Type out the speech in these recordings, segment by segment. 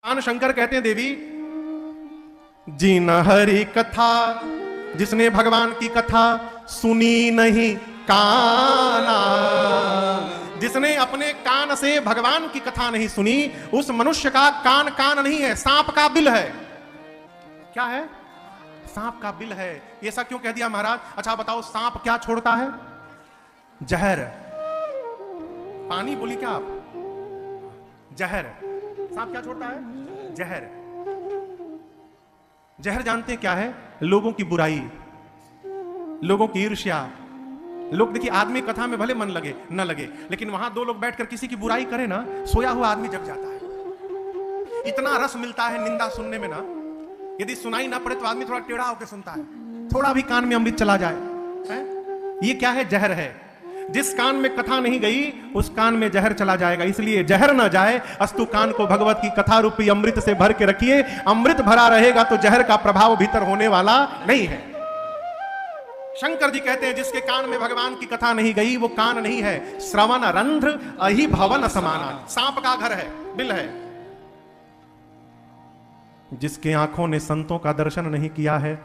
भगवान शंकर कहते हैं देवी जिन हरि कथा, जिसने भगवान की कथा सुनी नहीं काना, जिसने अपने कान से भगवान की कथा नहीं सुनी, उस मनुष्य का कान कान नहीं है, सांप का बिल है। क्या है? सांप का बिल है। ऐसा क्यों कह दिया महाराज? अच्छा बताओ, सांप क्या छोड़ता है? जहर। पानी बोली क्या आप? जहर। सांप क्या छोड़ता है? जहर। जहर जानते हैं क्या है? लोगों की बुराई, लोगों की ईर्ष्या। लोग देखिए, आदमी कथा में भले मन लगे न लगे, लेकिन वहां दो लोग बैठकर किसी की बुराई करे ना, सोया हुआ आदमी जग जाता है। इतना रस मिलता है निंदा सुनने में ना, यदि सुनाई ना पड़े तो आदमी थोड़ा टेढ़ा होकर सुनता है, थोड़ा भी कान में अमृत चला जाए है? ये क्या है? जहर है। जिस कान में कथा नहीं गई उस कान में जहर चला जाएगा। इसलिए जहर ना जाए, अस्तु कान को भगवत की कथा रूपी अमृत से भर के रखिए। अमृत भरा रहेगा तो जहर का प्रभाव भीतर होने वाला नहीं है। शंकर जी कहते हैं जिसके कान में भगवान की कथा नहीं गई वो कान नहीं है, श्रवण रंध्र अहि भवन समाना। सांप का घर है, बिल है। जिसके आंखों ने संतों का दर्शन नहीं किया है,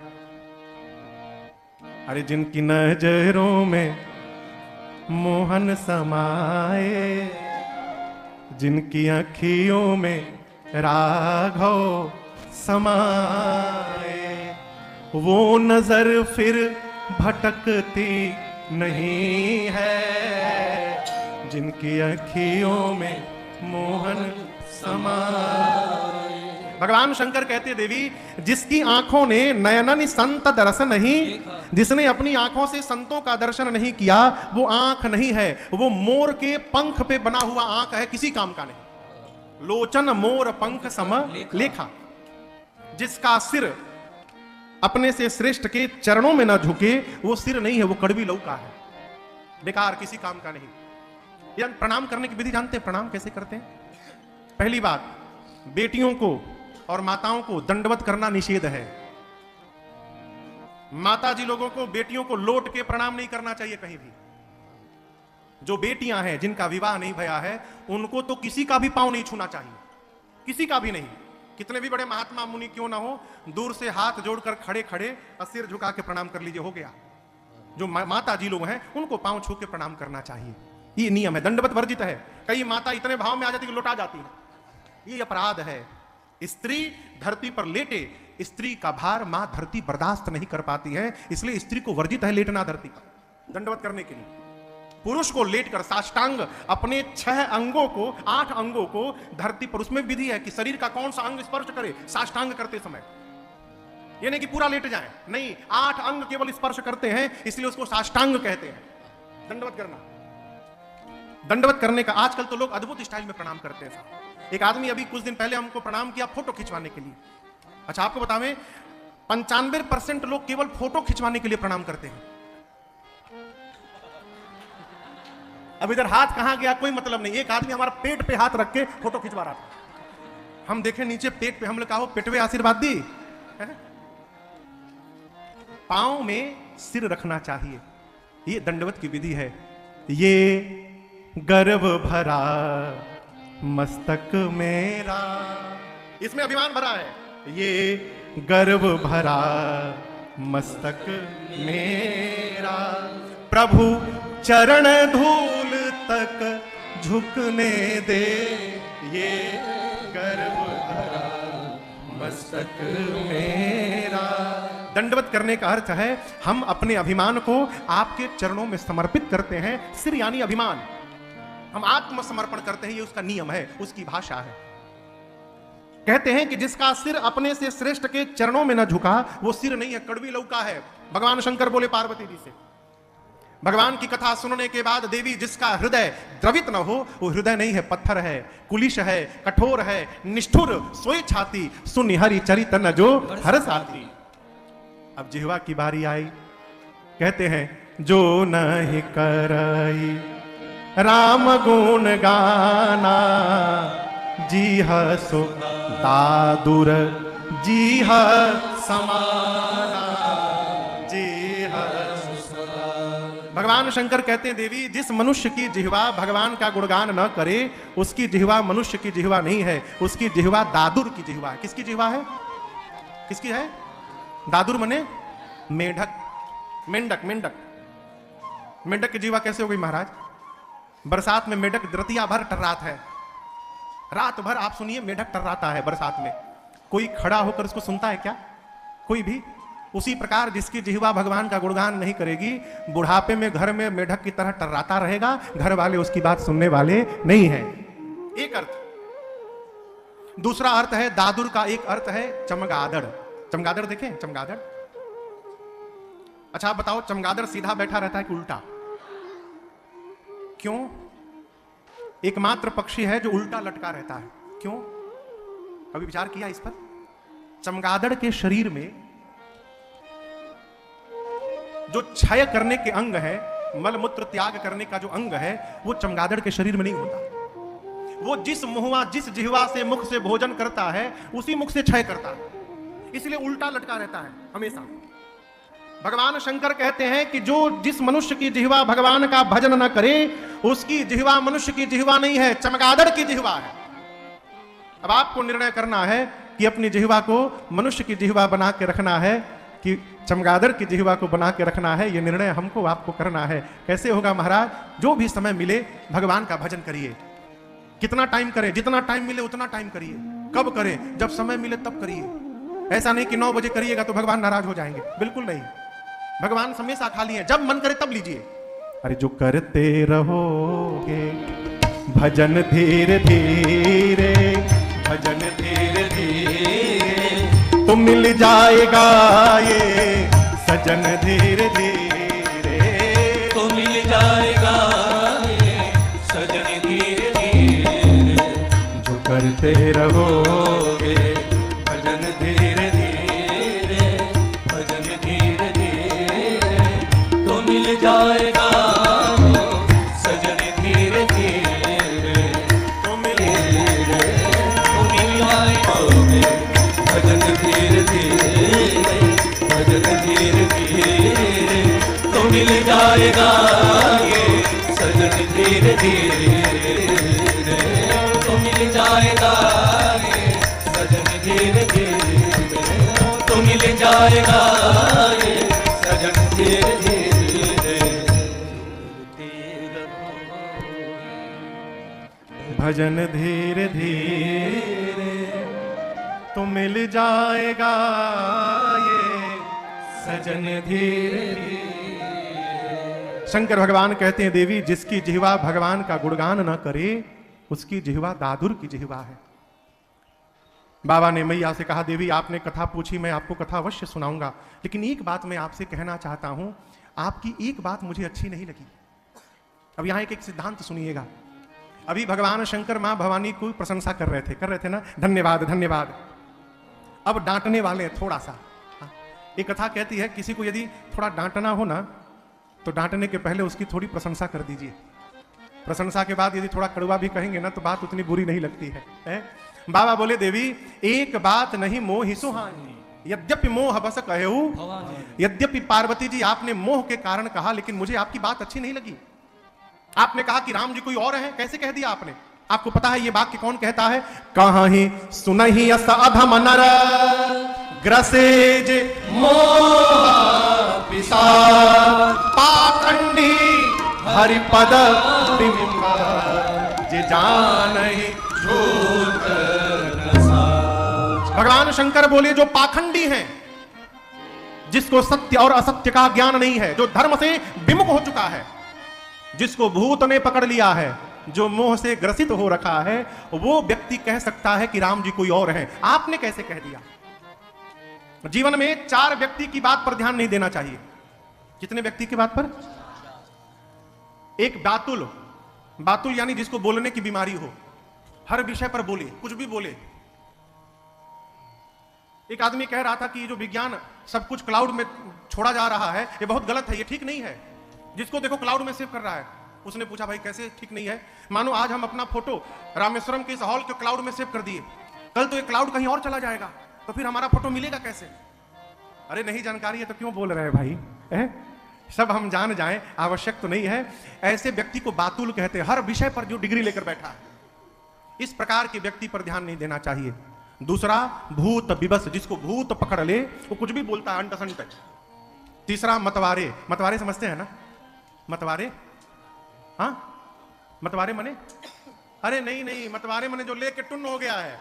अरे जिनकी नजरों में मोहन समाए, जिनकी अखियों में राघव समाए, वो नजर फिर भटकती नहीं है, जिनकी अखियों में मोहन समाए। भगवान शंकर कहते देवी जिसकी आंखों ने नयनन संत दर्शन नहीं, जिसने अपनी आंखों से संतों का दर्शन नहीं किया, वो आंख नहीं है, वो मोर के पंख पे बना हुआ आंख है, किसी काम का नहीं। लोचन मोर पंख सम लेखा। जिसका सिर अपने से श्रेष्ठ के चरणों में ना झुके वो सिर नहीं है, वो कड़वी लौका है, बेकार, किसी काम का नहीं। यार प्रणाम करने की विधि जानते हैं? प्रणाम कैसे करते हैं? पहली बात, बेटियों को और माताओं को दंडवत करना निषेध है। माता जी लोगों को, बेटियों को लौट के प्रणाम नहीं करना चाहिए कहीं भी। जो बेटियां हैं जिनका विवाह नहीं भया है उनको तो किसी का भी पांव नहीं छूना चाहिए, किसी का भी नहीं। कितने भी बड़े महात्मा मुनि क्यों ना हो, दूर से हाथ जोड़कर खड़े खड़े सिर झुका के प्रणाम कर लीजिए, हो गया। जो माता जी लोग हैं उनको पांव छू के प्रणाम करना चाहिए, ये नियम है, दंडवत वर्जित है। कई माता इतने भाव में आ जाती कि लौटा जाती है, ये अपराध है। स्त्री धरती पर लेटे, स्त्री का भार मां धरती बर्दाश्त नहीं कर पाती है, इसलिए स्त्री को वर्जित है लेटना धरती पर दंडवत करने के लिए। पुरुष को लेटकर साष्टांग अपने 6 अंगों को, 8 अंगों को धरती पर, उसमें विधि है कि शरीर का कौन सा अंग स्पर्श करे साष्टांग करते समय। ये नहीं कि पूरा लेट जाए, नहीं, 8 अंग केवल स्पर्श करते हैं, इसलिए उसको साष्टांग कहते हैं। दंडवत करना, दंडवत करने का आजकल तो लोग अद्भुत स्टाइल में प्रणाम करते हैं। एक आदमी अभी कुछ दिन पहले हमको प्रणाम किया फोटो खिंचवाने के लिए। अच्छा आपको बतावें 95% लोग केवल फोटो खिंचवाने के लिए प्रणाम करते हैं। अब इधर हाथ कहां गया कोई मतलब नहीं। एक आदमी हमारा पेट पे हाथ रख के फोटो खिंचवा रहा था, हम देखे नीचे पेट पे, हमने कहा पेटवे आशीर्वाद दी। पांव में सिर रखना चाहिए, ये दंडवत की विधि है। ये गर्व भरा मस्तक मेरा, इसमें अभिमान भरा है। ये गर्व भरा मस्तक मेरा, प्रभु चरण धूल तक झुकने दे, ये गर्व भरा मस्तक मेरा। दंडवत करने का अर्थ है हम अपने अभिमान को आपके चरणों में समर्पित करते हैं। सिर यानी अभिमान, हम आत्मसमर्पण करते हैं, ये उसका नियम है, उसकी भाषा है। कहते हैं कि जिसका सिर अपने से श्रेष्ठ के चरणों में न झुका वो सिर नहीं है, कड़वी लौका है। भगवान शंकर बोले पार्वती जी से, भगवान की कथा सुनने के बाद देवी जिसका हृदय द्रवित न हो वो हृदय नहीं है, पत्थर है, कुलिश है, कठोर है, निष्ठुर, सोई छाती, सुनि हरि चरित न जो हर साथी। अब जिह्वा की बारी आई, कहते हैं जो नहीं करई राम गुण गाना, जीह सो दादुर जीह समाना, जीह। भगवान भगवान शंकर कहते हैं देवी, जिस मनुष्य की जिह्वा भगवान का गुणगान न करे उसकी जिह्वा मनुष्य की जिह्वा नहीं है, उसकी जिह्वा दादुर की जिह्वा है। किसकी जिह्वा है? किसकी है? दादुर मने मेढक, मेंढक, मेंढक। मेंढक की जिह्वा कैसे हो गई महाराज? बरसात में मेढक रतिया भर टर्रात है, रात भर आप सुनिए मेढक टर्राता है बरसात में। कोई खड़ा होकर उसको सुनता है क्या? कोई भी? उसी प्रकार जिसकी जिह्वा भगवान का गुणगान नहीं करेगी, बुढ़ापे में घर में मेढक की तरह टर्राता रहेगा, घर वाले उसकी बात सुनने वाले नहीं है। एक अर्थ। दूसरा अर्थ है दादुर का, एक अर्थ है चमगादड़। चमगादड़ देखें? चमगादड़। अच्छा आप बताओ, चमगादड़ सीधा बैठा रहता है कि उल्टा? क्यों? एकमात्र पक्षी है जो उल्टा लटका रहता है। क्यों? कभी विचार किया इस पर? चमगादड़ के शरीर में जो क्षय करने के अंग है, मल मूत्र त्याग करने का जो अंग है, वो चमगादड़ के शरीर में नहीं होता। वो जिस मुहवा, जिस जिह्वा से मुख से भोजन करता है उसी मुख से क्षय करता है, इसलिए उल्टा लटका रहता है हमेशा। भगवान शंकर कहते हैं कि जो जिस मनुष्य की जिह्वा भगवान का भजन न करे उसकी जिह्वा मनुष्य की जिह्वा नहीं है, चमगादड़ की जिह्वा है। अब आपको निर्णय करना है कि अपनी जिह्वा को मनुष्य की जिह्वा बना के रखना है कि चमगादड़ की जिह्वा को बना के रखना है। यह निर्णय हमको आपको करना है। कैसे होगा महाराज? जो भी समय मिले भगवान का भजन करिए। कितना टाइम करें? जितना टाइम मिले उतना टाइम करिए। कब करें? जब समय मिले तब करिए। ऐसा नहीं कि 9 बजे करिएगा तो भगवान नाराज हो जाएंगे, बिल्कुल नहीं। भगवान हमेशा खाली है, जब मन करे तब लीजिए। अरे जो करते रहोगे भजन धीरे धीरे, भजन धीरे धीरे तो मिल जाएगा ये सजन धीरे धीरे, तो मिल जाएगा ये सजन धीरे धीरे। जो करते रहोगे भजन धीरे धीरे, भजन धीरे धीरे तो मिल जाएगा सजन धीरे धीरे, तो मिल जाएगा भजन धीरे धीरे, भजन धीरे धीरे तो मिल जाएगा ये सजन धीरे धीरे, तो मिल जाएगा ये सजन धीरे धीरे, तो मिल जाएगा ये सजन धीरे धीरे। भजन धीरे धीरे तो मिल जाएगा ये सजन धीरे धीरे। शंकर भगवान कहते हैं देवी, जिसकी जिह्वा भगवान का गुणगान न करे उसकी जिह्वा दादुर की जिह्वा है। बाबा ने मैया से कहा, देवी आपने कथा पूछी, मैं आपको कथा अवश्य सुनाऊंगा, लेकिन एक बात मैं आपसे कहना चाहता हूं, आपकी एक बात मुझे अच्छी नहीं लगी। अब यहां एक सिद्धांत सुनिएगा। अभी भगवान शंकर मां भवानी को प्रशंसा कर रहे थे ना, धन्यवाद धन्यवाद। अब डांटने वाले थोड़ा सा। एक कथा कहती है, किसी को यदि थोड़ा डांटना हो ना तो डांटने के पहले उसकी थोड़ी प्रशंसा कर दीजिए। प्रशंसा के बाद यदि थोड़ा कड़वा भी कहेंगे ना तो बात उतनी बुरी नहीं लगती है? बाबा बोले, देवी एक बात नहीं मोहि सुहानी, यद्यपि मोह बस कहेऊ, यद्यपि पार्वती जी आपने मोह के कारण कहा, लेकिन मुझे आपकी बात अच्छी नहीं लगी। आपने कहा कि राम जी कोई और है, कैसे कह दिया आपने? आपको पता है ये वाक्य कौन कहता है? कहीं सुनहि अस अधम नर ग्रसेज मोह पिशाच, पाखंडी हरिपद बिंब जे जानहि झूठ न साच। भगवान शंकर बोले, जो पाखंडी हैं, जिसको सत्य और असत्य का ज्ञान नहीं है, जो धर्म से विमुख हो चुका है, जिसको भूत ने पकड़ लिया है, जो मोह से ग्रसित हो रखा है, वो व्यक्ति कह सकता है कि राम जी कोई और है। आपने कैसे कह दिया? जीवन में 4 व्यक्ति की बात पर ध्यान नहीं देना चाहिए। कितने व्यक्ति की बात पर? एक बातुल, बातुल यानी जिसको बोलने की बीमारी हो, हर विषय पर बोले, कुछ भी बोले। एक आदमी कह रहा था कि जो विज्ञान सब कुछ क्लाउड में छोड़ा जा रहा है, ये बहुत गलत है, ये ठीक नहीं है। जिसको देखो क्लाउड में सेव कर रहा है। उसने पूछा, भाई कैसे ठीक नहीं है? मानो आज हम अपना फोटो रामेश्वरम के इस हॉल के क्लाउड में सेव कर दिए, कल तो ये क्लाउड कहीं और चला जाएगा, तो फिर हमारा फोटो मिलेगा कैसे? अरे नहीं जानकारी है तो क्यों बोल रहे हैं भाई? सब हम जान जाएं आवश्यक तो नहीं है। ऐसे व्यक्ति को बातुल कहते हैं, हर विषय पर जो डिग्री लेकर बैठा है। इस प्रकार के व्यक्ति पर ध्यान नहीं देना चाहिए। दूसरा, भूत विवश, जिसको भूत पकड़ ले वो कुछ भी बोलता है अंट संट। तीसरा, मतवारे। मतवारे समझते हैं ना? मतवारे, हाँ, मतवारे मने, अरे नहीं नहीं, मतवारे मने जो लेके टुन्न हो गया है।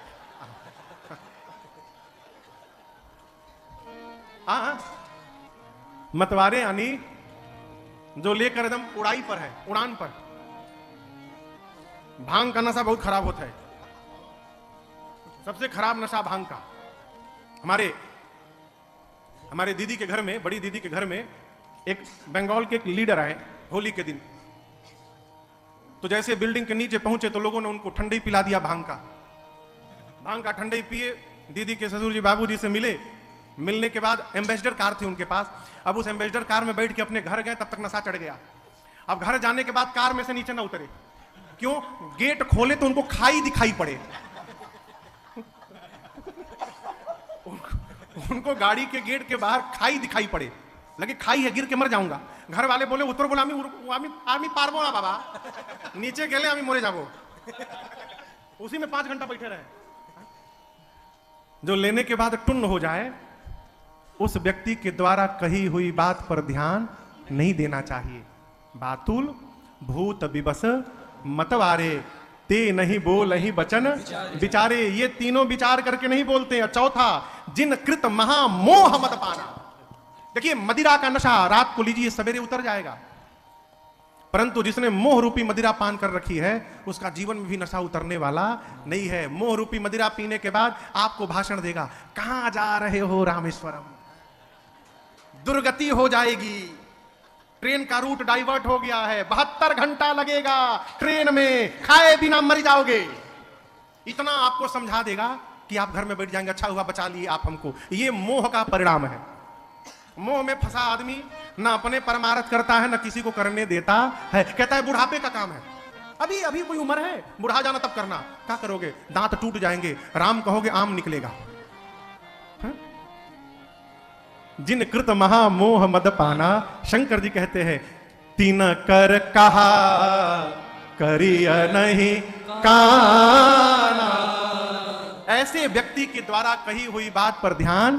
हाँ, मतवारे यानी जो लेकर एकदम उड़ाई पर है, उड़ान पर। भांग का नशा बहुत खराब होता है, सबसे खराब नशा भांग का। हमारे दीदी के घर में, बड़ी दीदी के घर में एक बंगाल के एक लीडर आए होली के दिन। तो जैसे बिल्डिंग के नीचे पहुंचे तो लोगों ने उनको ठंडई पिला दिया, भांग का ठंडई पिए। दीदी के ससुर जी बाबूजी से मिले। मिलने के बाद एम्बेसडर कार थी उनके पास। अब उस एम्बेसडर कार में बैठ के अपने घर गए, तब तक नशा चढ़ गया। अब घर जाने के बाद कार में से नीचे ना उतरे। क्यों? गेट खोले तो उनको खाई दिखाई पड़े। उनको गाड़ी के गेट के बाहर खाई दिखाई पड़े, लगे खाई है, गिर के मर जाऊंगा। घर वाले बोले उत्तर बोला आमी पारबो ना बाबा, नीचे गेले आमी मरे जाबो। उसी में 5 घंटा बैठे रहे। जो लेने के बाद टुन्न हो जाए, उस व्यक्ति के द्वारा कही हुई बात पर ध्यान नहीं देना चाहिए। बातुल, भूत विवश, मतवारे, ते नहीं बोल ही बचन विचारे। ये तीनों विचार करके नहीं बोलते हैं। चौथा, जिन कृत महामोह मद पाना। देखिए, मदिरा का नशा रात को लीजिए, सवेरे उतर जाएगा, परंतु जिसने मोह रूपी मदिरा पान कर रखी है उसका जीवन में भी नशा उतरने वाला नहीं है। मोह रूपी मदिरा पीने के बाद आपको भाषण देगा, कहां जा रहे हो रामेश्वरम, दुर्गति हो जाएगी, ट्रेन का रूट डाइवर्ट हो गया है, 72 घंटा लगेगा ट्रेन में, खाए बिना मर जाओगे। इतना आपको समझा देगा कि आप घर में बैठ जाएंगे, अच्छा हुआ बचा लिए आप हमको। ये मोह का परिणाम है। मोह में फंसा आदमी ना अपने परमार्थ करता है, ना किसी को करने देता है। कहता है बुढ़ापे का काम है, अभी अभी कोई उम्र है, बुढ़ा जाना तब करना। क्या करोगे? दांत टूट जाएंगे, राम कहोगे आम निकलेगा। जिन कृत महामोह मद पाना, शंकर जी कहते हैं, तीन कर कहा करिय नहीं काना। ऐसे व्यक्ति के द्वारा कही हुई बात पर ध्यान